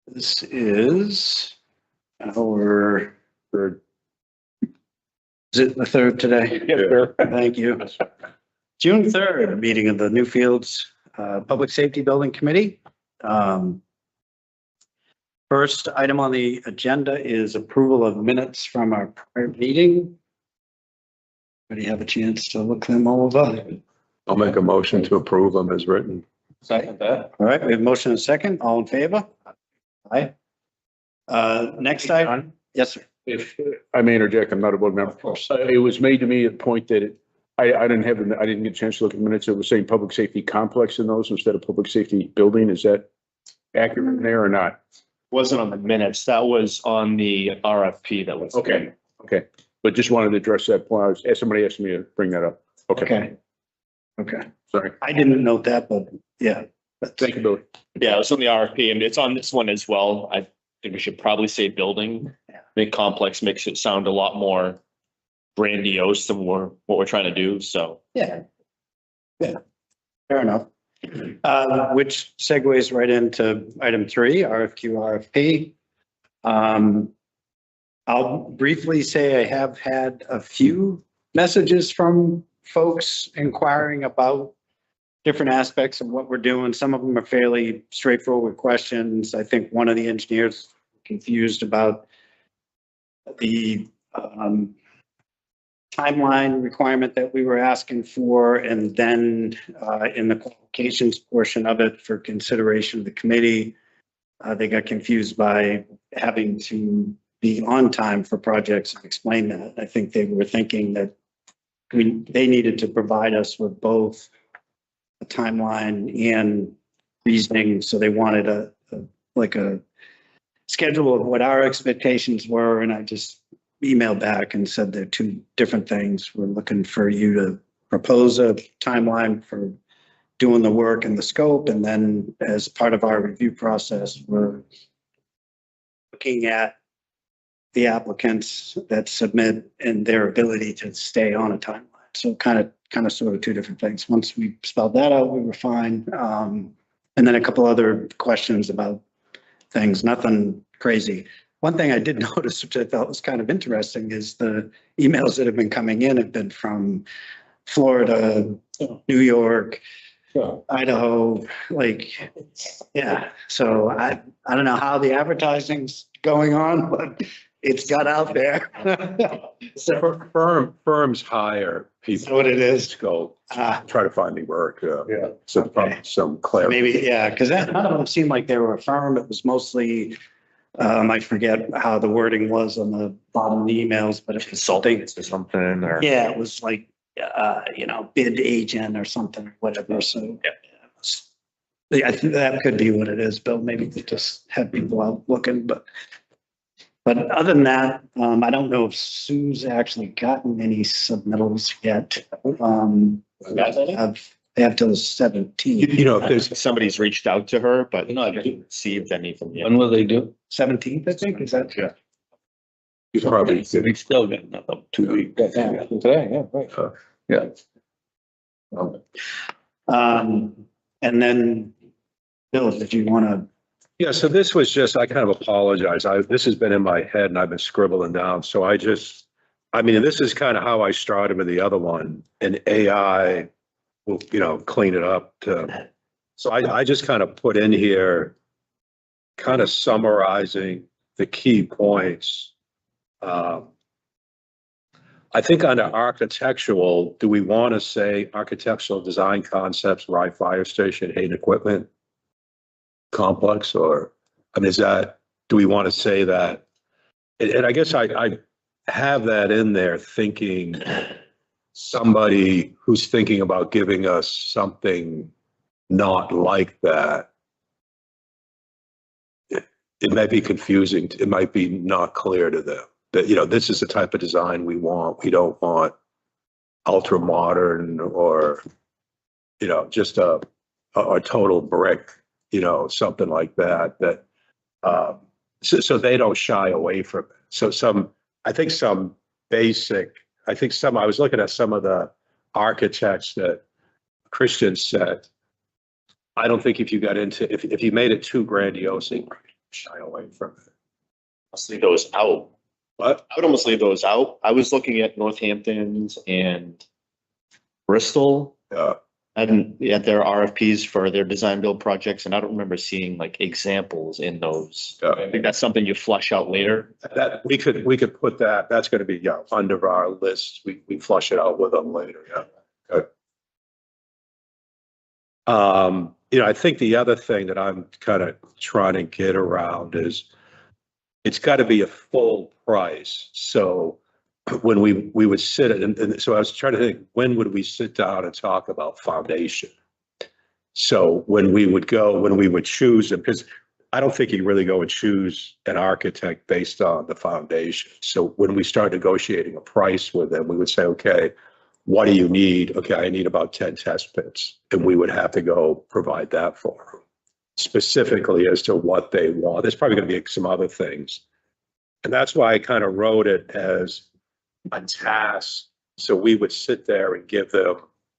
This is our third. Is it the third today? Yeah. Thank you. June 3rd, meeting of the Newfields Public Safety Building Committee. First item on the agenda is approval of minutes from our prior meeting. Anybody have a chance to look them over? I'll make a motion to approve them as written. Second that. All right, we have a motion and a second. All in favor? Aye. Next item. Yes, sir. If I may interject, I'm not a board member. It was made to me at the point that I didn't get a chance to look at the minutes. It was saying public safety complex in those instead of public safety building. Is that accurate in there or not? Wasn't on the minutes. That was on the RFP that was. Okay. Okay. But just wanted to address that point. Somebody asked me to bring that up. Okay. Okay. Sorry. I didn't note that, but yeah. Thank you, Billy. Yeah, it was on the RFP and it's on this one as well. I think we should probably say building. Big complex makes it sound a lot more grandiose than what we're trying to do. So. Yeah. Yeah. Fair enough. Which segues right into item 3, RFQ, RFP. I'll briefly say I have had a few messages from folks inquiring about different aspects of what we're doing. Some of them are fairly straightforward questions. I think one of the engineers confused about the timeline requirement that we were asking for, and then in the qualifications portion of it for consideration of the committee, they got confused by having to be on time for projects and explain that. I think they were thinking that they needed to provide us with both a timeline and reasoning, so they wanted a schedule of what our expectations were, and I just emailed back and said they're two different things. We're looking for you to propose a timeline for doing the work and the scope, and then as part of our review process, we're looking at the applicants that submit and their ability to stay on a timeline. So kind of sort of two different things. Once we spelled that out, we were fine. And then a couple other questions about things, nothing crazy. One thing I did notice, which I thought was kind of interesting, is the emails that have been coming in have been from Florida, New York, Idaho, yeah. So I don't know how the advertising's going on, but it's got out there. So Firms hire people. that's what it is. To go try to find me work. Yeah. So Okay. some clarity. Maybe, yeah, because none of them seemed like they were a firm. It was mostly, I forget how the wording was on the bottom of the emails, but it was something. Or something or. Yeah, it was like, bid agent or something, or whatever. So I think that could be what it is, Bill. Maybe they just had people out looking, but other than that, I don't know if Sue's actually gotten any submittals yet. They have till the 17th. If there's Somebody's reached out to her, but not received anything yet. When will they do? 17th, I think, is that? Yeah. you probably We still got another 2 weeks. Today, yeah, right. yeah. And then, Bill, did you want to? Yeah, so this was just, I kind of apologize. This has been in my head and I've been scribbling down. So this is kind of how I started with the other one, and AI will, clean it up so I just kind of put in here, kind of summarizing the key points. I think under architectural, do we want to say architectural design concepts, Rye Fire Station, Hayden Equipment Complex, or, do we want to say that? And I guess I have that in there thinking somebody who's thinking about giving us something not like that. It might be confusing. It might be not clear to them that, this is the type of design we want. We don't want ultra modern or, just a total brick, something like that, so they don't shy away from it. So I was looking at some of the architects that Christian said, I don't think if you got into, if you made it too grandiose, shy away from it. Let's leave those out. But I would almost leave those out. I was looking at Northampton's and Bristol. And at their RFPs for their design build projects, and I don't remember seeing like examples in those. I think that's something you flush out later. that we could put that, that's gonna be, yeah, under our list. We flush it out with them later, yeah. Okay. I think the other thing that I'm kind of trying to get around is it's got to be a full price. So when we would sit and so I was trying to think, when would we sit down and talk about foundation? So when we would choose them, because I don't think you really go and choose an architect based on the foundation. So when we start negotiating a price with them, we would say, okay, what do you need? Okay, I need about 10 test pits, and we would have to go provide that for them specifically as to what they want. There's probably going to be some other things. And that's why I kind of wrote it as a task. So we would sit there and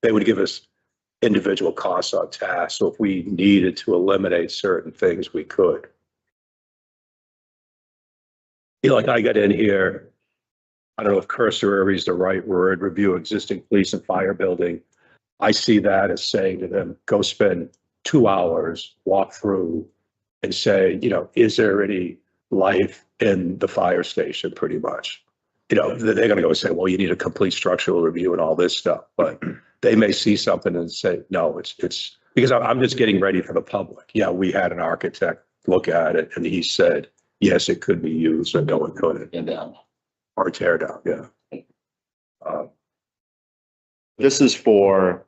they would give us individual costs on tasks. So if we needed to eliminate certain things, we could. Like I got in here, I don't know if cursory is the right word, review existing police and fire building. I see that as saying to them, go spend 2 hours, walk through and say, is there any life in the fire station pretty much? They're going to go say, well, you need a complete structural review and all this stuff. But they may see something and say, no, it's because I'm just getting ready for the public. Yeah, we had an architect look at it and he said, yes, it could be used, or no, it couldn't. And down. Or tear down, yeah. This is for, I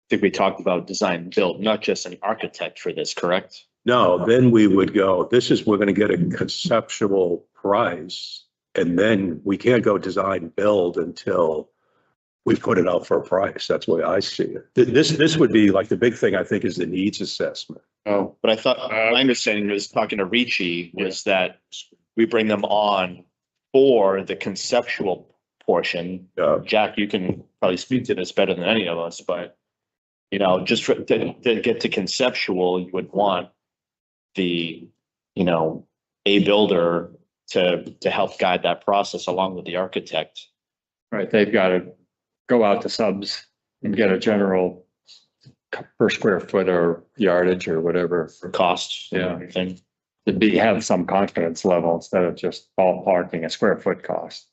think we talked about design build, not just an architect for this, correct? No, then we would go, we're going to get a conceptual price, and then we can't go design build until we put it out for a price. That's the way I see it. This would be like the big thing, I think, is the needs assessment. Oh, but I thought, my understanding was talking to Ricci was that we bring them on for the conceptual portion. Jack, you can probably speak to this better than any of us, but just to get to conceptual, you would want the, a builder to help guide that process along with the architect. Right, they've got to go out to subs and get a general per square foot or yardage or whatever. For costs and Yeah. everything. To have some confidence level instead of just ballparking a square foot cost.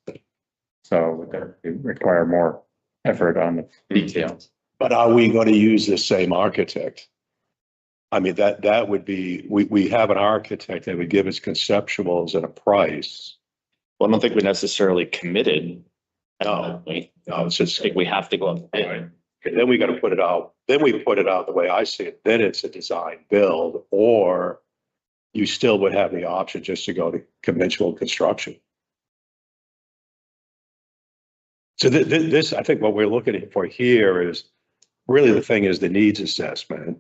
So they require more effort on the details. But are we going to use the same architect? I mean, that would be, we have an architect that would give us conceptuals and a price. Well, I don't think we necessarily committed. No. I No, it's just, think we have to go. then we got to put it out. Then we put it out the way I see it. Then it's a design build, or you still would have the option just to go to conventional construction. So this, I think what we're looking for here is really the thing is the needs assessment,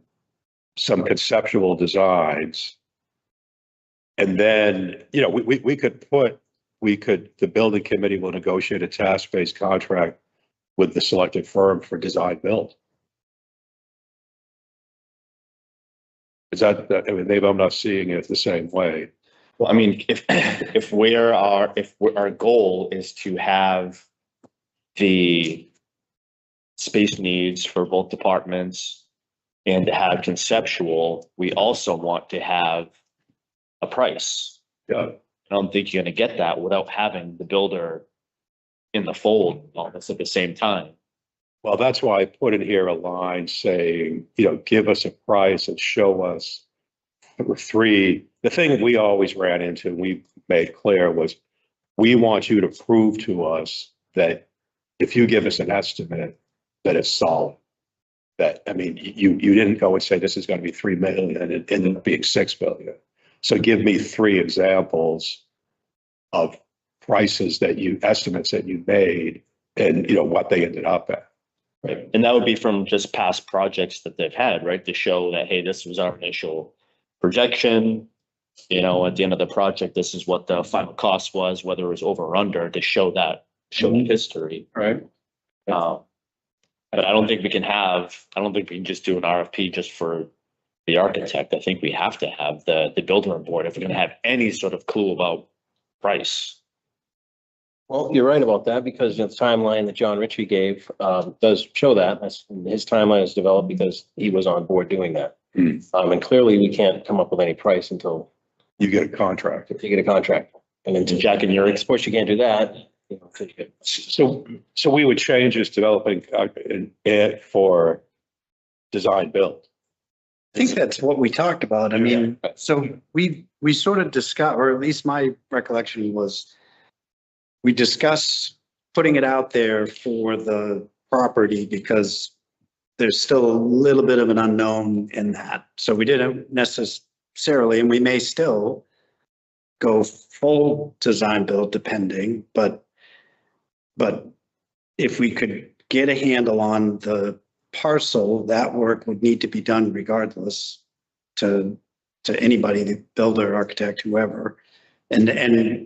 some conceptual designs. And then, the building committee will negotiate a task-based contract with the selected firm for design build. Is that, I mean, maybe I'm not seeing it the same way. Well, I mean, if our goal is to have the space needs for both departments and to have conceptual, we also want to have a price. Yeah. I don't think you're gonna get that without having the builder in the fold all this at the same time. Well, that's why I put in here a line saying, give us a price and show us three. The thing we always ran into, we made clear, was we want you to prove to us that if you give us an estimate, that it's solid. That, I mean, you didn't go and say this is going to be 3 million and it ended up being 6 million. So give me 3 examples of prices estimates that you made and, what they ended up at. Right. And that would be from just past projects that they've had, right? To show that, hey, this was our initial projection. At the end of the project, this is what the final cost was, whether it was over or under, to show the history. Right. But I don't think we can just do an RFP just for, the architect, I think we have to have the builder on board if we're gonna have any sort of clue about price. Well, you're right about that because the timeline that John Ritchie gave does show that. His timeline is developed because he was on board doing that. And clearly we can't come up with any price until You get a contract. you get a contract. And then Jack and Yuri, of course, you can't do that. You know, until you get- So we would change this developing an ad for design build. I think that's what we talked about. I mean, so we sort of discussed, or at least my recollection was, we discussed putting it out there for the property because there's still a little bit of an unknown in that. So we didn't necessarily, and we may still go full design build depending, but if we could get a handle on the parcel, that work would need to be done regardless to anybody, the builder, architect, whoever. And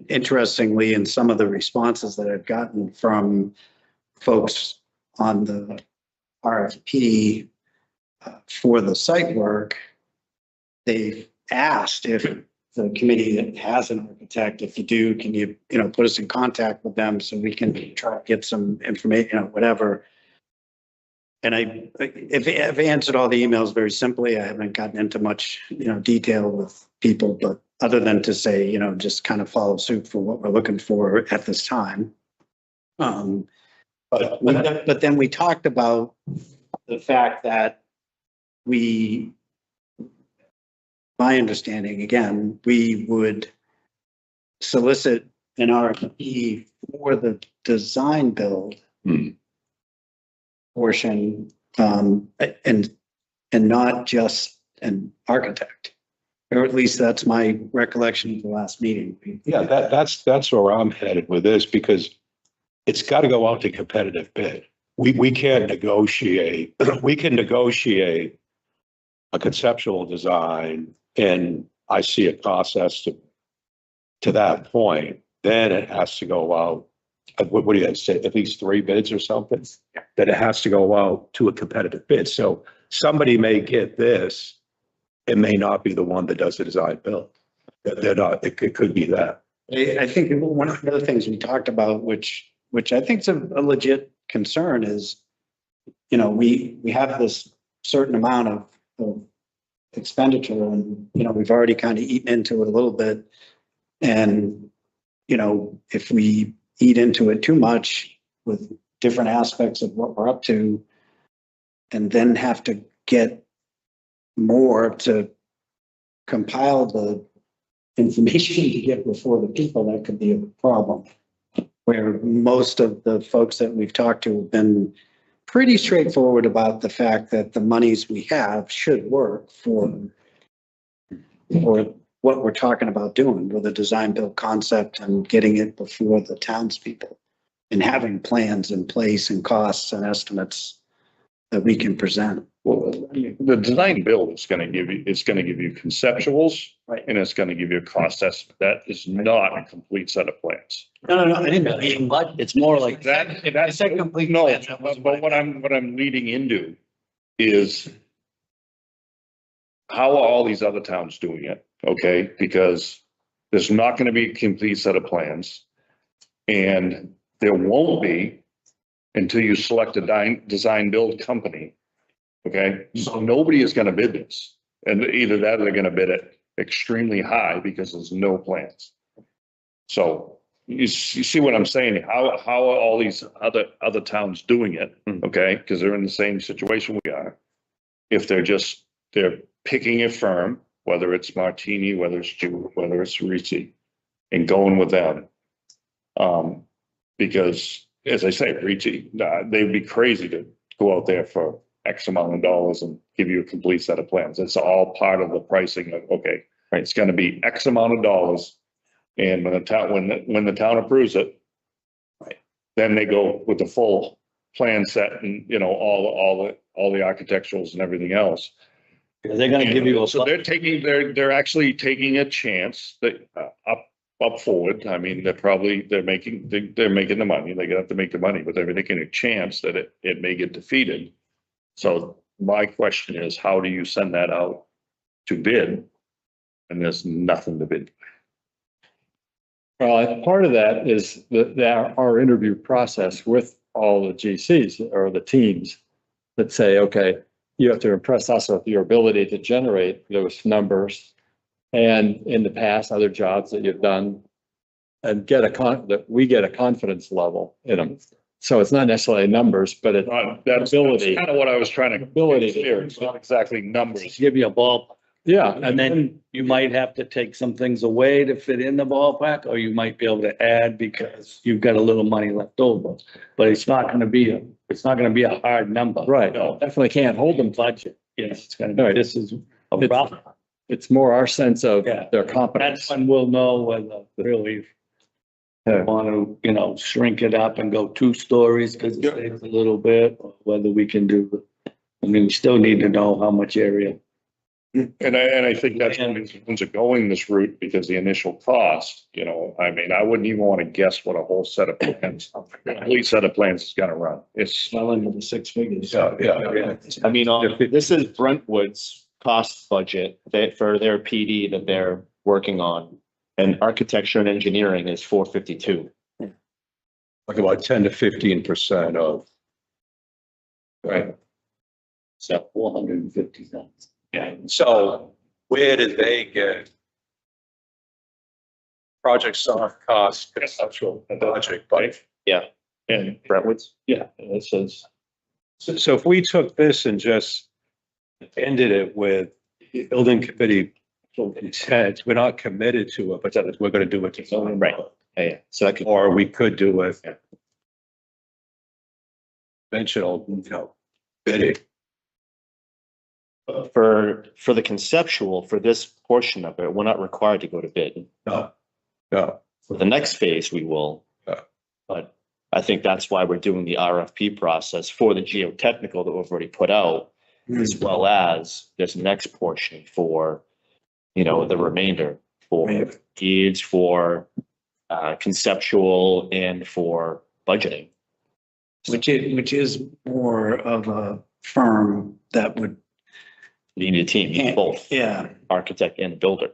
interestingly, in some of the responses that I've gotten from folks on the RFP for the site work, they've asked if the committee that has an architect, if you do, can you put us in contact with them so we can try to get some information, whatever. And I've answered all the emails very simply. I haven't gotten into much, detail with people, but other than to say, just kind of follow suit for what we're looking for at this time. But then we talked about the fact that my understanding, again, we would solicit an RFP for the design build portion, and not just an architect. Or at least that's my recollection of the last meeting. Yeah, that's where I'm headed with this because it's got to go out to competitive bid. We can't negotiate. We can negotiate a conceptual design and I see a process to that point. Then it has to go out. What do you guys say? At least 3 bids or something? That it has to go out to a competitive bid. So somebody may get this. It may not be the one that does the design build. They're not. It could be that. I think one of the other things we talked about, which I think is a legit concern, is, we have this certain amount of expenditure, and we've already kind of eaten into it a little bit, and if we eat into it too much with different aspects of what we're up to, and then have to get more to compile the information to get before the people, that could be a problem. Where most of the folks that we've talked to have been pretty straightforward about the fact that the monies we have should work for what we're talking about doing with a design build concept and getting it before the townspeople and having plans in place and costs and estimates that we can present. Well, the design build is gonna give you conceptuals. Right. And it's gonna give you a cost estimate. That is not a complete set of plans. No, I didn't mean, But it's more like That's a complete No, plan. That wasn't but what I'm leading into is how are all these other towns doing it? Okay, because there's not gonna be a complete set of plans. And there won't be until you select a design build company. Okay, so nobody is gonna bid this. And either that or they're gonna bid it extremely high because there's no plans. So you see what I'm saying? How are all these other towns doing it? Okay, because they're in the same situation we are. If they're picking a firm, whether it's Martini, whether it's Jew, whether it's Ricci, and going with them. Because as I say, Ricci, they'd be crazy to go out there for X amount of dollars and give you a complete set of plans. It's all part of the pricing of, okay, right, it's gonna be X amount of dollars. And when the town approves it, right, then they go with the full plan set and, all the architecturals and everything else. they're gonna give you a. So they're actually taking a chance that up forward. I mean, they're making the money. They're gonna have to make the money, but they're taking a chance that it may get defeated. So my question is, how do you send that out to bid, and there's nothing to bid. Well, part of that is our interview process with all the GCs or the teams that say, okay, you have to impress us with your ability to generate those numbers. And in the past, other jobs that you've done, and that we get a confidence level in them. So it's not necessarily numbers, but it's That's ability. kind of what I was trying to. Ability. It's not exactly numbers. Give you a ball, Yeah, and then you might have to take some things away to fit in the ballpark, or you might be able to add because you've got a little money left over. But it's not gonna be a hard number. right. Definitely can't hold them. Budget, yes, it's gonna be, Right. this is a It's- rough. It's more our sense of Yeah. their That's competence. when we'll know whether really Yeah. want to, shrink it up and go 2 stories because it saves a little bit, or whether we can do, I mean, we still need to know how much area. And I think that's when it's going this route, because the initial cost, I mean, I wouldn't even want to guess what a whole set of plans, a complete set of plans is gonna run. It's, Well into the 6 figures. Yeah. I mean, this is Brentwood's cost budget for their PD that they're working on. And architecture and engineering is 452. Like about 10 to 15% of. Right. So 450,000. Yeah. So where did they get project soft cost conceptual budget? And Brentwood's? Yeah, it says. So if we took this and just ended it with building committee intent, we're not committed to it, but that is, we're going to do it. Right. Yeah. So that could, Or we could do it. Yeah. Conventional, bidding. for the conceptual, for this portion of it, we're not required to go to bid. No. For the next phase, we will. Yeah. But I think that's why we're doing the RFP process for the geotechnical that we've already put out, as well as this next portion for, the remainder for needs, for conceptual, and for budgeting. Which is more of a firm that would. You need a team, you need both Yeah, architect and builder.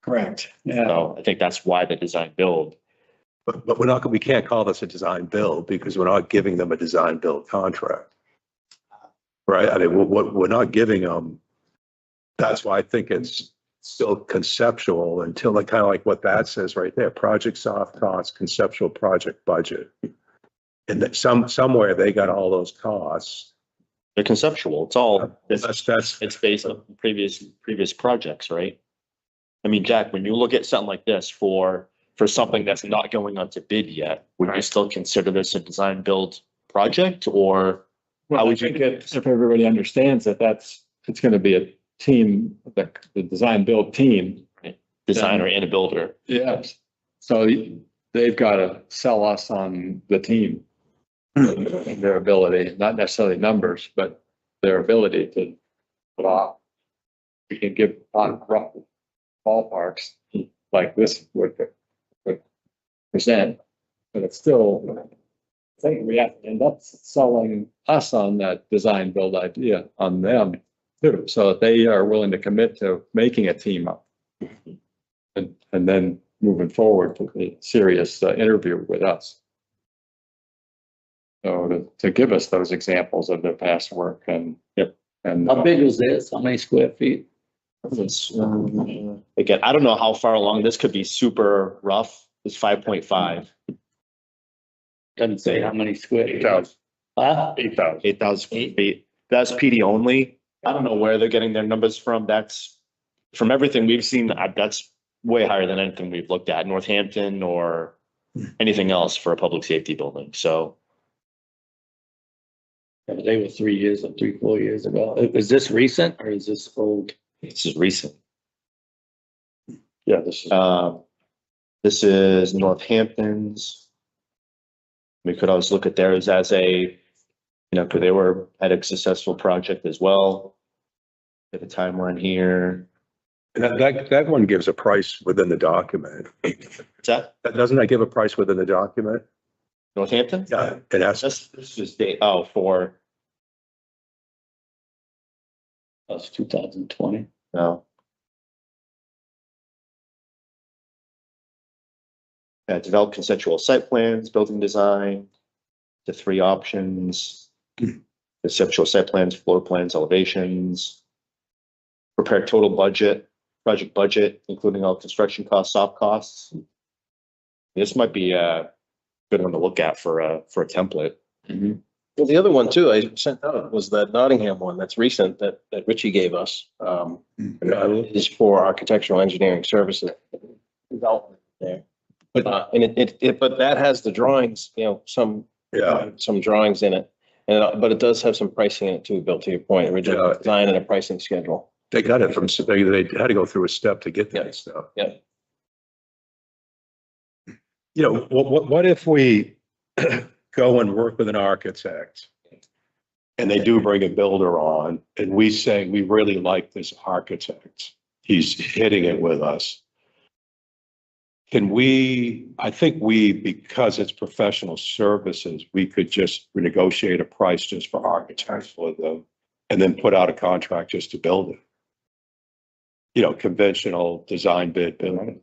correct. Yeah. So I think that's why the design build. But we can't call this a design build because we're not giving them a design build contract. Right? I mean, we're not giving them, that's why I think it's still conceptual until kind of like what that says right there, project soft costs, conceptual project budget. And that somewhere they got all those costs. They're conceptual. It's all, That's, it's based on previous projects, right? I mean, Jack, when you look at something like this for something that's not going on to bid yet, would you still consider this a design build project, or? Well, I think if everybody understands that it's going to be a team, the design build team. Designer and a builder. Yes. So they've got to sell us on the team. Their ability, not necessarily numbers, but their ability to put off. We can give on rough ballparks like this would present, but it's still, I think we have to end up selling us on that design build idea on them too, so that they are willing to commit to making a team up. And then moving forward to the serious interview with us. So to give us those examples of their past work and. Yep. And. How big was this? How many square feet? Again, I don't know how far along this could be. Super rough. It's 5.5. Doesn't say how many square. 8,000. Huh? 8,000. 8,000 feet. That's PD only. I don't know where they're getting their numbers from. That's from everything we've seen. That's way higher than anything we've looked at, Northampton or anything else for a public safety building. So. They were 3 years or 4 years ago. Is this recent or is this old? This is recent. Yeah, This is Northampton's. We could always look at theirs as a, because they had a successful project as well. Get a timeline here. that one gives a price within the document. What's that? Doesn't that give a price within the document? Northampton? Yeah, it has. This is for. That's 2020. No. Develop conceptual site plans, building design, the 3 options. Conceptual site plans, floor plans, elevations. Prepare total budget, project budget, including all construction costs, soft costs. This might be a good one to look at for a template. Well, the other one too, I sent out was that Nottingham one that's recent that Richie gave us. Is for architectural engineering services. Development there. But that has the drawings, you know, some drawings in it. But it does have some pricing in it too, Bill, to your point, original Yeah. design and a pricing schedule. They got it from, they had to go through a step to get that stuff. Yeah. You know, what if we go and work with an architect and they do bring a builder on and we say, we really like this architect. He's hitting it with us. Can we, I think because it's professional services, we could just renegotiate a price just for architects with them and then put out a contract just to build it. You know, conventional design bid building.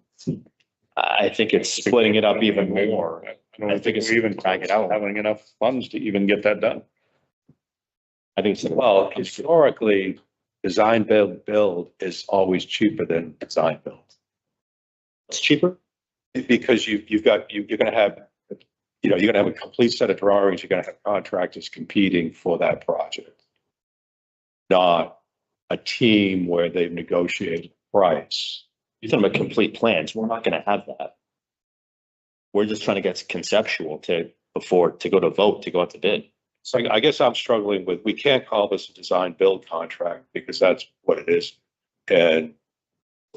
I think it's splitting it up even more. I think it's even drag it out. having enough funds to even get that done. I think it's, Well, historically, design build is always cheaper than design build. it's cheaper. Because you're gonna have, you know, you're gonna have a complete set of drawings, you're gonna have contractors competing for that project. Not a team where they've negotiated price. You're talking about complete plans. We're not gonna have that. We're just trying to get conceptual to go to vote, to go out to bid. So I guess I'm struggling with, we can't call this a design build contract because that's what it is. And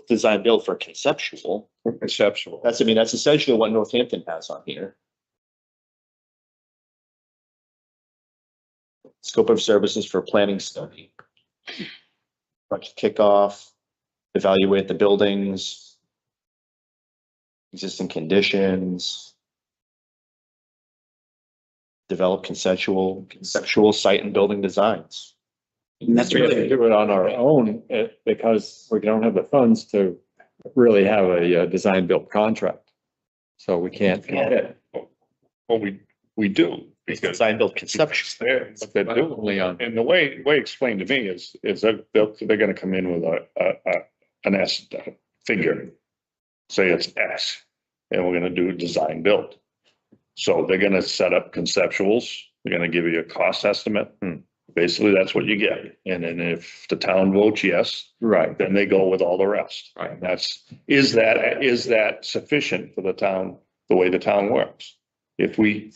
Design build for conceptual. conceptual. That's essentially what Northampton has on here. Scope of services for planning study. Project kickoff, evaluate the buildings. Existing conditions. Develop conceptual site and building designs. And that's We have to really, do it on our own because we don't have the funds to really have a design build contract. So we can't commit. Well, we do. It's design build conceptual. But they're doing, Only on, and the way explained to me is that they're gonna come in with an S figure. Say it's X, and we're gonna do a design build. So they're gonna set up conceptuals, they're gonna give you a cost estimate. Basically, that's what you get. And then if the town votes yes, right, then they go with all the rest. Right. Is that sufficient for the town, the way the town works? If we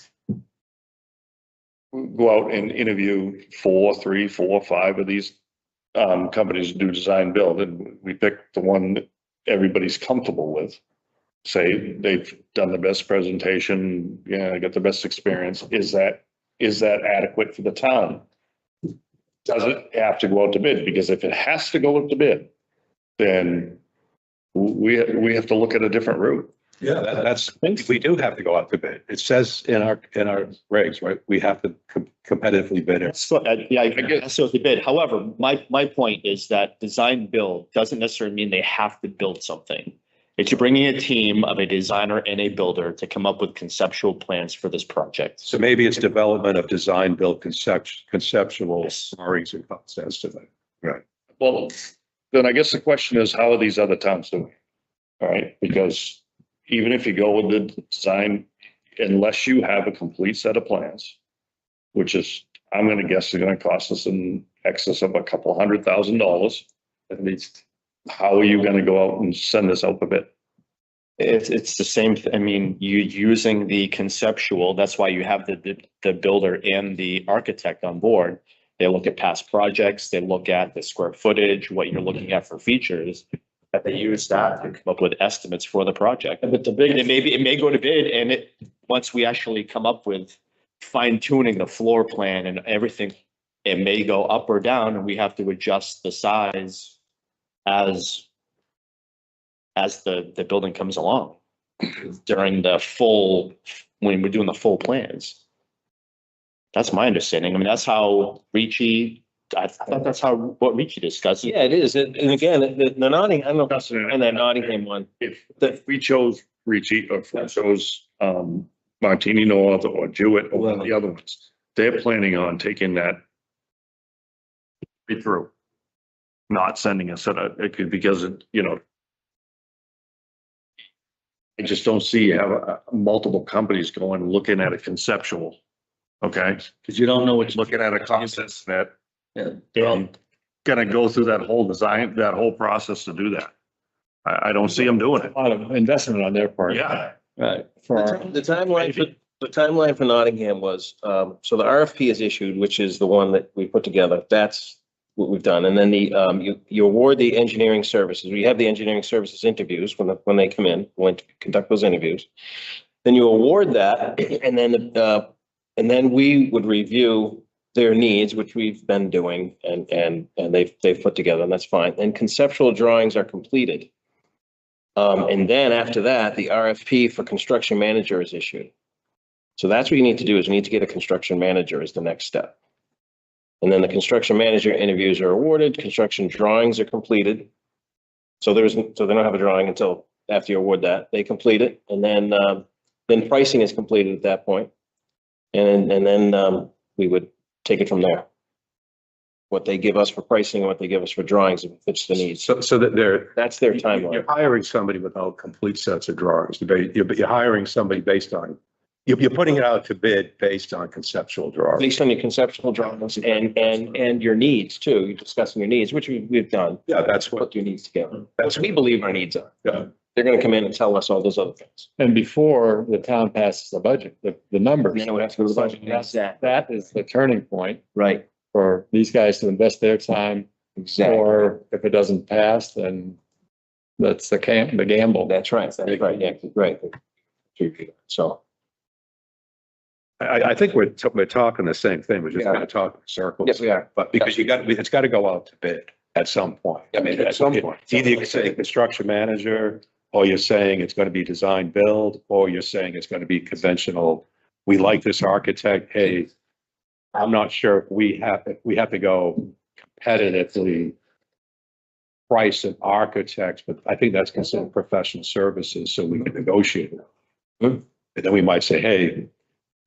go out and interview 3, 4, 5 of these companies to do design build, and we pick the one that everybody's comfortable with, say they've done the best presentation, got the best experience, is that adequate for the town? Does it have to go out to bid? Because if it has to go out to bid, then we have to look at a different route. Yeah, that's, we do have to go out to bid. It says in our regs, right? We have to competitively bid it. So, yeah, I guess so the bid. However, my point is that design build doesn't necessarily mean they have to build something. It's you're bringing a team of a designer and a builder to come up with conceptual plans for this project. So maybe it's development of design build conceptual drawings and cost estimate. Right. Well, then I guess the question is, how are these other towns doing? All right, because even if you go with the design, unless you have a complete set of plans, which is, I'm gonna guess is gonna cost us in excess of $200,000 at least. How are you gonna go out and send this out a bit? It's the same, I mean, you using the conceptual, that's why you have the builder and the architect on board. They look at past projects, they look at the square footage, what you're looking at for features. That they use that to come up with estimates for the project. But the big, it may go to bid, and once we actually come up with fine tuning the floor plan and everything, it may go up or down, and we have to adjust the size as the building comes along during when we're doing the full plans. That's my understanding. I mean, that's how Ricci I thought that's how, what Richie discussed. Yeah, it is. And again, the Nottingham, I don't know if that's and that Nottingham one. If we chose Ricci or if we chose, Martini North or Jewett or one of the other ones, they're planning on taking that through. Not sending us, it could, because, you know, I just don't see how multiple companies going and looking at a conceptual, okay? Because you don't know what you're Looking at a concept that Yeah, they're all, gonna go through that whole design, that whole process to do that. I don't see them doing it. A lot of investment on their part. Yeah. right. For our, The timeline for Nottingham was, so the RFP is issued, which is the one that we put together. That's what we've done. And then you award the engineering services. We have the engineering services interviews when they come in, when to conduct those interviews. Then you award that, and then we would review their needs, which we've been doing, and they've put together, and that's fine. And conceptual drawings are completed. And then after that, the RFP for construction manager is issued. So that's what you need to do, is you need to get a construction manager as the next step. And then the construction manager interviews are awarded, construction drawings are completed. So they don't have a drawing until after you award that, they complete it, and then pricing is completed at that point. And then we would take it from there. What they give us for pricing and what they give us for drawings, if it fits the needs. So that That's their you're timeline. hiring somebody without complete sets of drawings. You're hiring somebody based on, you're putting it out to bid based on conceptual drawings. Based on your conceptual drawings and your needs too. You're discussing your needs, which we've done. Yeah, that's what, Put your needs together. That's What we believe our needs are. yeah. They're gonna come in and tell us all those other things. and before the town passes the budget, the numbers. And then it would have to go to the budget. Exactly. That is the turning point Right, for these guys to invest their time. exactly. Or if it doesn't pass, then that's the gamble. That's right, yeah, right. So, I think we're talking the same thing. We're just Yeah. kind of talking in circles. yes, we are. But because it's got to go out to bid at some point. I mean, At some point. It's either you say construction manager, or you're saying it's going to be design build, or you're saying it's going to be conventional. We like this architect. Hey, I'm not sure if we have to go competitively price an architect, but I think that's considered professional services, so we can negotiate. And then we might say, hey,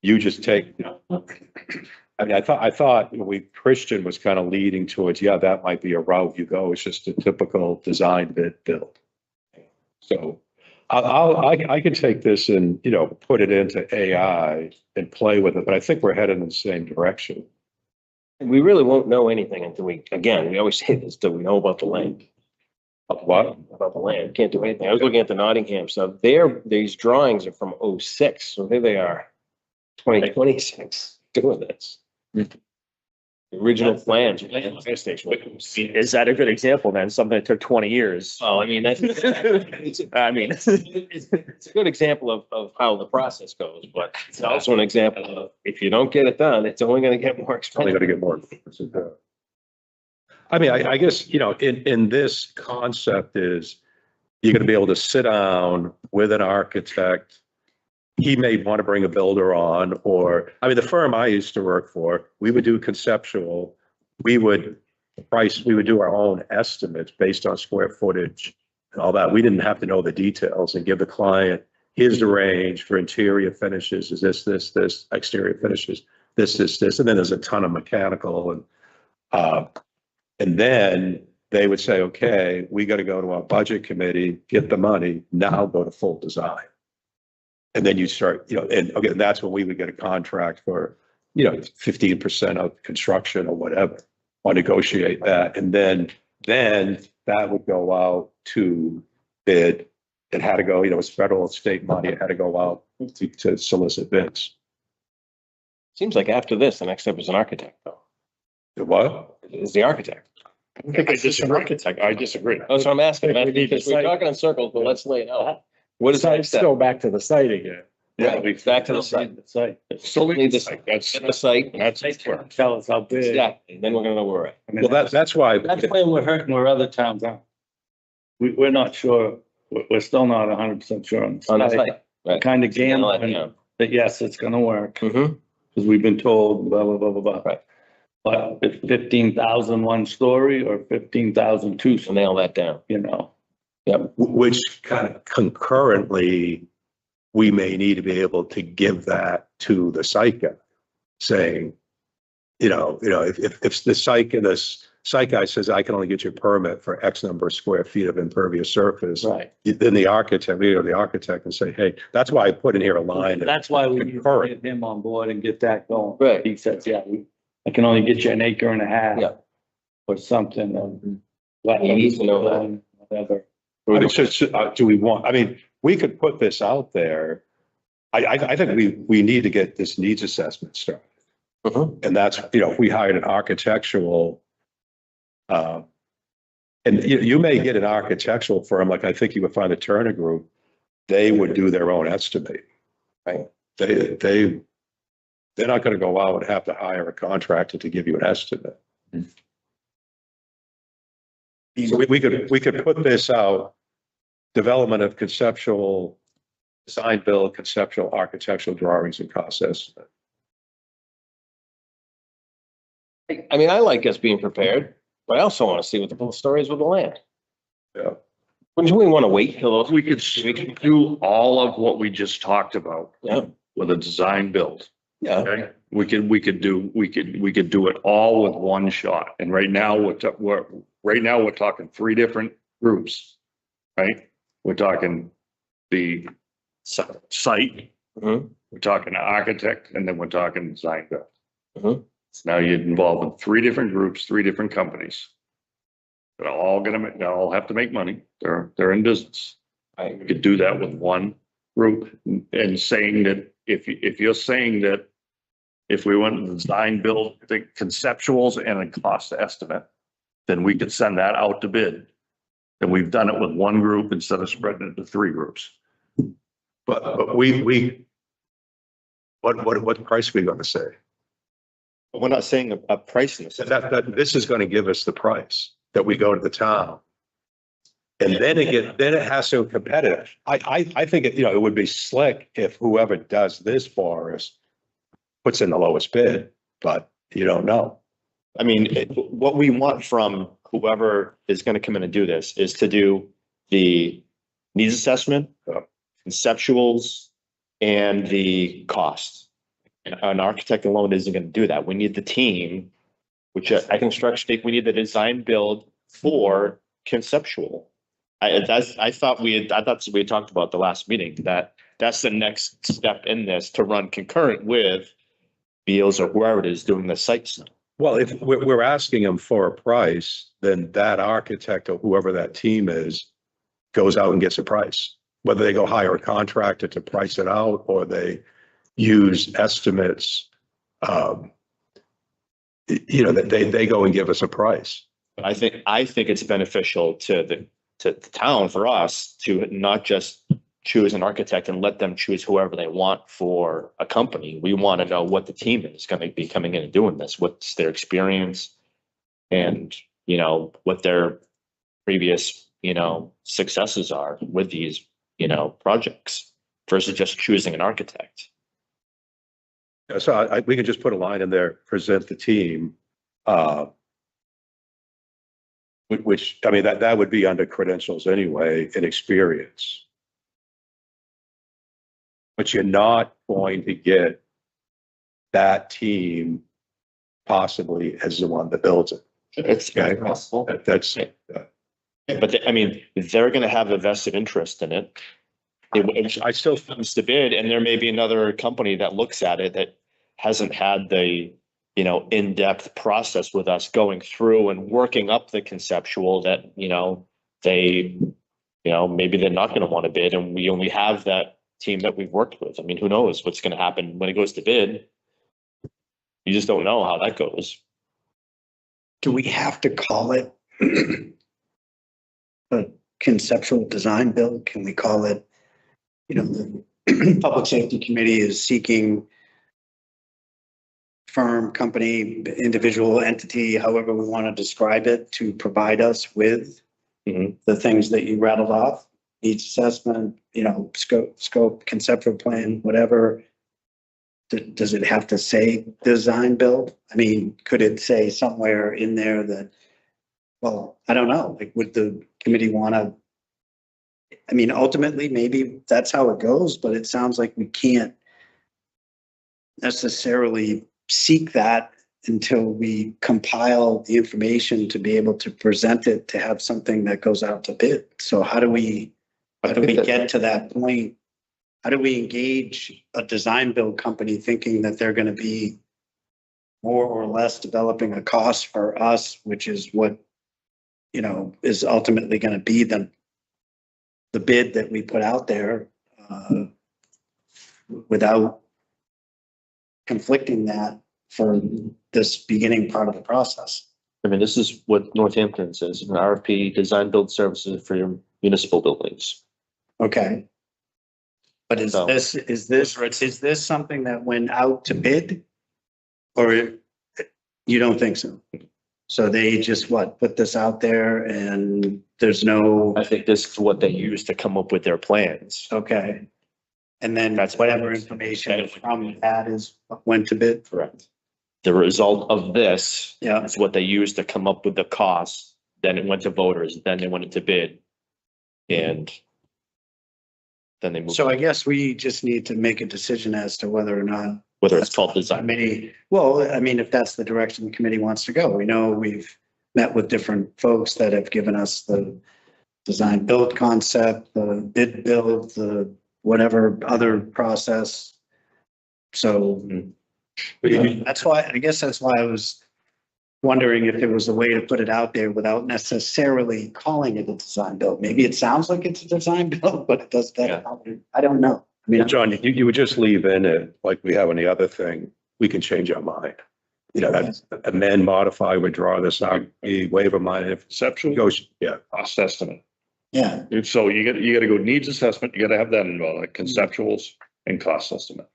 you just take, I mean, I thought Christian was kind of leading towards, yeah, that might be a route you go. It's just a typical design bid build. So I can take this and, put it into AI and play with it, but I think we're headed in the same direction. We really won't know anything until we always say this, till we know about the land. What? About the land, can't do anything. I was looking at the Nottingham, so these drawings are from '06, so here they are. 2026, doing this. The original plans, fire station. Is that a good example then? Something that took 20 years? Well, I mean, that's, I mean, it's a good example of how the process goes, but it's also an example of if you don't get it done, it's only gonna get more Only expensive. going to get more. I mean, I guess, in this concept is you're going to be able to sit down with an architect. He may want to bring a builder on, or, I mean, the firm I used to work for, we would do conceptual. We would do our own estimates based on square footage and all that. We didn't have to know the details and give the client, here's the range for interior finishes, is this, exterior finishes, this. And then there's a ton of mechanical and then they would say, okay, we got to go to our budget committee, get the money, now go to full design. And then you start, and okay, that's when we would get a contract for, 15% of construction or whatever, or negotiate that. And then that would go out to bid. It had to go, it's federal and state money. It had to go out to solicit bids. Seems like after this, the next step is an architect, though. What? Is the architect. I disagree. That's what I'm asking. I think we need to Because we're cite- talking in circles, but let's lay it out. What is the next Let's step? go back to the site again. Yeah, back to the site. So Need this- that's, Get the site. that's where. Tell us how big. Exactly. Then we're gonna know where we're at. I mean, Well, that's why. That's why we're hurting where other towns are. We're not sure, we're still not 100% sure on On the the site. Right. kind of Yeah. gambling that yes, it's gonna work, Mm-hmm. because we've been told blah, blah, blah, blah, blah. Right. But if 15,000 one story or 15,000 two, So nail that down. you know, Which kind of concurrently, we may need to be able to give that to the site guy, saying, if the site guy says, I can only get you a permit for X number of square feet of impervious surface, right. then the architect, the architect can say, hey, that's why I put in here a line. That's why we need to Concurrent. get him on board and get that going. Right. He says, yeah, I can only get you an acre and a half. Yeah. Or something. He needs to know that. Whatever. I mean, do we want, I mean, we could put this out there. I think we need to get this needs assessment started. And that's, if we hired an architectural, and you may get an architectural firm, like I think you would find a Turner Group, they would do their own estimate. Right. They're not going to go out and have to hire a contractor to give you an estimate. So we could put this out, development of conceptual, design, build, conceptual, architectural drawings and cost estimate. I mean, I like us being prepared, but I also want to see what the full story is with the land. Yeah. Wouldn't we want to wait till those? We could do all of what we just talked about Yeah, with a design build. yeah. Okay, we could do it all with one shot. And right now, we're talking three different groups, right? We're talking the site, Mhm. we're talking architect, and then we're talking design build. Mhm. So now you're involved in three different groups, three different companies. They're all they all have to make money. They're in business. We could do that with one group and saying that if you're saying that if we went to design, build, the conceptuals and a cost estimate, then we could send that out to bid. And we've done it with one group instead of spreading it into three groups. But what price are we going to say? But we're not saying a price in this. That this is going to give us the price that we go to the town. And then it has to be competitive. I think it would be slick if whoever does this for us puts in the lowest bid, but you don't know. I mean, what we want from whoever is going to come in and do this is to do the needs assessment, conceptuals, and the cost. And an architect alone isn't going to do that. We need the team, which I construction, we need the design build for conceptual. I thought we had talked about the last meeting, that's the next step in this, to run concurrent with Beals or whoever it is doing the site stuff. Well, if we're asking them for a price, then that architect or whoever that team is goes out and gets a price. Whether they go hire a contractor to price it out or they use estimates, that they go and give us a price. But I think it's beneficial to the town, for us, to not just choose an architect and let them choose whoever they want for a company. We want to know what the team is going to be coming in and doing this, what's their experience and, what their previous, successes are with these, projects versus just choosing an architect. So we can just put a line in there, present the team, which, I mean, that would be under credentials anyway and experience. But you're not going to get that team possibly as the one that builds it. It's Okay. possible. That's, But they're going to have a vested interest in it. I still, Comes to bid, and there may be another company that looks at it that hasn't had the, in-depth process with us going through and working up the conceptual that, they, maybe they're not going to want to bid, and we only have that team that we've worked with. I mean, who knows what's going to happen when it goes to bid? You just don't know how that goes. Do we have to call it a conceptual design build? Can we call it, the Public Safety Committee is seeking firm, company, individual entity, however we want to describe it, to provide us with the things that you rattled off, needs assessment, scope, conceptual plan, whatever. does it have to say design build? I mean, could it say somewhere in there that, well, I don't know, like, would the committee want to? I mean, ultimately, maybe that's how it goes, but it sounds like we can't necessarily seek that until we compile the information to be able to present it, to have something that goes out to bid. So how do we get to that point? How do we engage a design build company thinking that they're going to be more or less developing a cost for us, which is what, you know, is ultimately going to be the bid that we put out there, without conflicting that for this beginning part of the process. I mean, this is what Northampton says, an RFP, design build services for your municipal buildings. Okay. But is So- this something that went out to bid? Or you don't think so? So they just put this out there and there's no, I think this is what they use to come up with their plans. okay. And then That's whatever information from that is went to bid? Correct. The result of this Yeah. is what they used to come up with the cost. Then it went to voters, then they went into bid. And then they moved, So I guess we just need to make a decision as to whether or not. whether it's called design. Committee, well, I mean, if that's the direction the committee wants to go, we know we've met with different folks that have given us the design build concept, the bid build, the whatever other process. So that's why, I guess that's why I was wondering if there was a way to put it out there without necessarily calling it a design build. Maybe it sounds like it's a design build, but it does that. I don't know. I mean, John, you would just leave in it, like we have on the other thing, we can change our mind. You know, that's amend, modify, withdraw this out, we waive a mind if it Conceptual goes, yeah. cost estimate. yeah, So you gotta go needs assessment, you gotta have that involved, like conceptuals and cost estimate.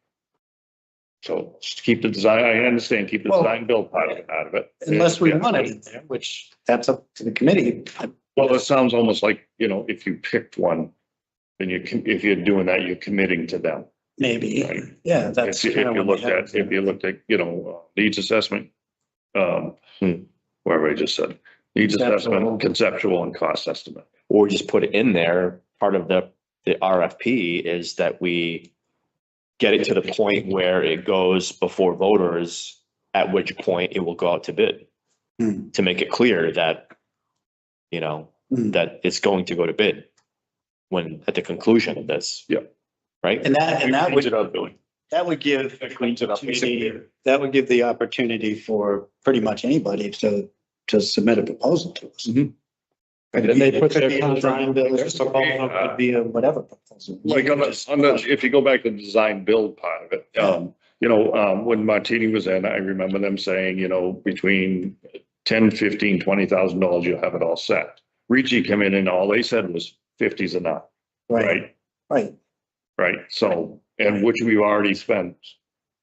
So just keep the design, I understand, keep the Well- design build part of it out of it. unless we Yeah. want it in there, which that's up to the committee. Well, it sounds almost like, you know, if you picked one, then if you're doing that, you're committing to them. Maybe, Right. yeah, that's. If kind of you what looked my head at, was if you looked at, you know, needs assessment, whatever I just said, needs assessment, conceptual and cost estimate. Or just put it in there, part of the RFP is that we get it to the point where it goes before voters, at which point it will go out to bid. Hmm. To make it clear that, you know, Hmm. that it's going to go to bid when, at the conclusion of this. Yeah. Right? And that would, It up, Billy. that would give, Cleans it up. that would give the opportunity for pretty much anybody to submit a proposal to us. Mhm. And then they put Could their be a design build, could be a whatever proposal. Like on the, if you go back to the design build part of it, you know, when Martini was in, I remember them saying, you know, between 10, 15, $20,000, you'll have it all set. Ricci came in and all they said was 50s and up, Right, right? right. So, and which we've already spent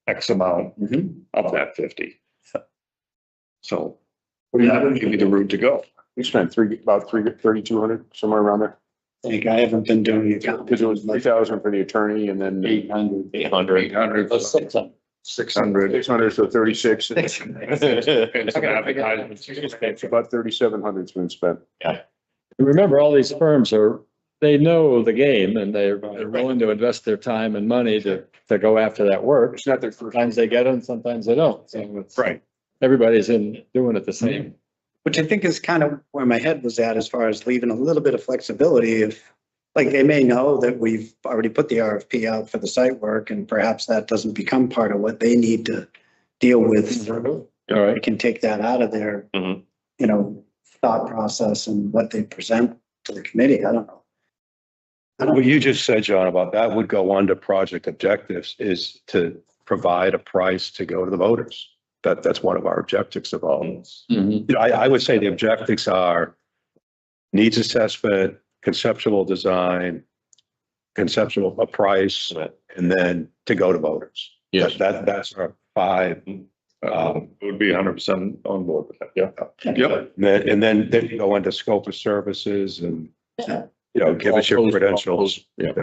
X amount Mhm. of that 50. So that would be the route to go. We spent about 3,200, somewhere around there. I think I haven't been doing the account. Because it was 3,000 for the attorney and then 800. 800. 800, 600. 600. 600, so 36. And some advertisements. It's about 3,700's been spent. Remember, all these firms they know the game and they're willing to invest their time and money to go after that work. It's not their first. Sometimes they get it, sometimes they don't. So it's, Right. everybody's doing it the same. Which I think is kind of where my head was at as far as leaving a little bit of flexibility if, like, they may know that we've already put the RFP out for the site work and perhaps that doesn't become part of what they need to deal with. All We right. can take that out of their, Mhm. you know, thought process and what they present to the committee. I don't know. What you just said, John, about that would go under project objectives is to provide a price to go to the voters. That's one of our objectives of all. Mhm. You know, I would say the objectives are needs assessment, conceptual design, conceptual a price, and then to go to voters. Yes. That's our five. Would be 100% on board with that. Yeah. Yep. And then you go into scope of services and, you know, give us your credentials. Yeah.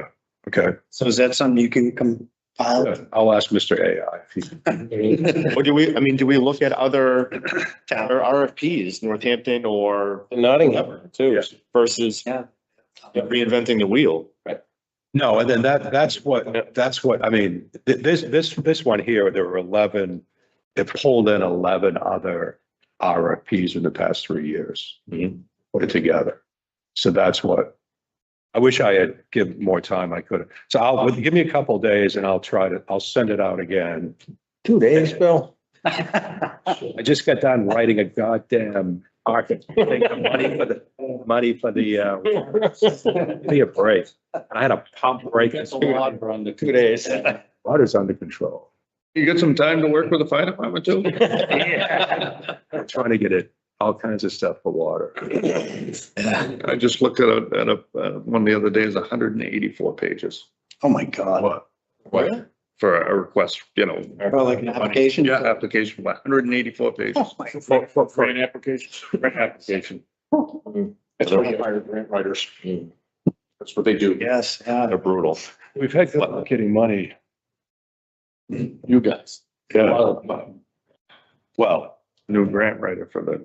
Okay. So is that something you can come file. I'll ask Mr. AI. if he- Or do we look at other RFPs, Northampton or Nottingham too. versus Yeah. reinventing the wheel? No, and then that's what, I mean, this one here, there were 11, they pulled in 11 other RFPs in the past 3 years. Put it together. So that's what, I wish I had given more time, I could have. So give me a couple of days and I'll send it out again. 2 days, Bill. I just got done writing a goddamn article. Money for the, give me a break. I had a pump break. That's a lot for under 2 days. Water's under control. You get some time to work with the fire department too? I'm trying to get it, all kinds of stuff for water. I just looked at one the other day, is 184 pages. Oh, my God. What? For a request, Oh, like an application? Yeah, application, 184 pages. Oh, my. For an application, grant application. That's what they hire grant writers. That's what they do. Yes, They're brutal. We've had good luck getting money. You guys. Yeah. Well, New grant writer for the,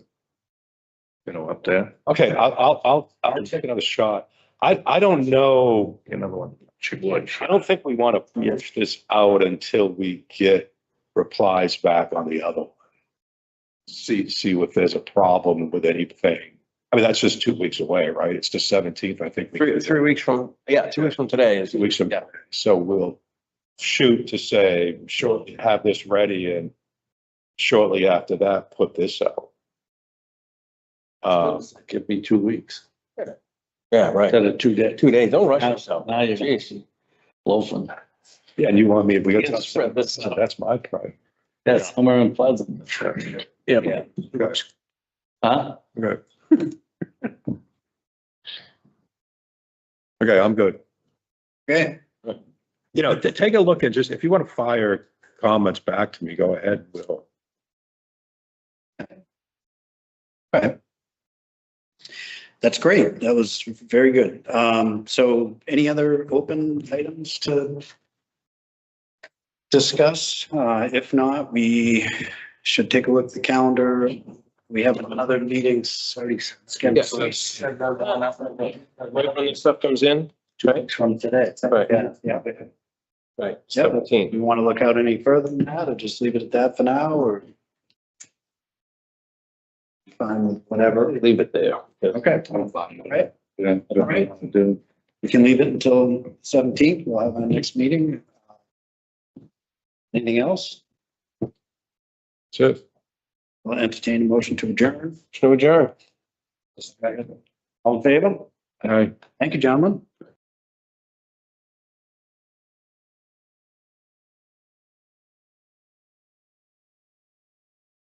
up there. okay, I'll take another shot. I don't know. Another one. I don't think we want to push this out until we get replies back on the other one. See if there's a problem with anything. I mean, that's just 2 weeks away, right? It's the 17th, I think. 3 weeks from, 2 weeks from today is. 2 weeks from now. So we'll shoot to say, shortly have this ready and shortly after that, put this out. Give me 2 weeks. Yeah, right. Instead of 2 days. 2 days. Don't rush yourself. Now you're Jeez. loafing. Yeah, and you want me, we got Yeah, spread this out. that's my pride. That's somewhere in Pleasant. Yeah. Guys, Huh? okay. Okay, I'm good. Okay. Take a look and just, if you want to fire comments back to me, go ahead, Will. That's great. That was very good. So any other open items to discuss? If not, we should take a look at the calendar. We have another meeting already scheduled. Yes. Right when the stuff comes in, 2 weeks from today. Right. Yeah. right, Yep. 17. Do you want to look out any further than that or just leave it at that for now or? Fine with whatever. Leave it there. Okay. All right. Yeah. All right. We can leave it until 17th. We'll have our next meeting. Anything else? So, We'll entertain a motion to adjourn. To adjourn. All in favor? All right. Thank you, gentlemen.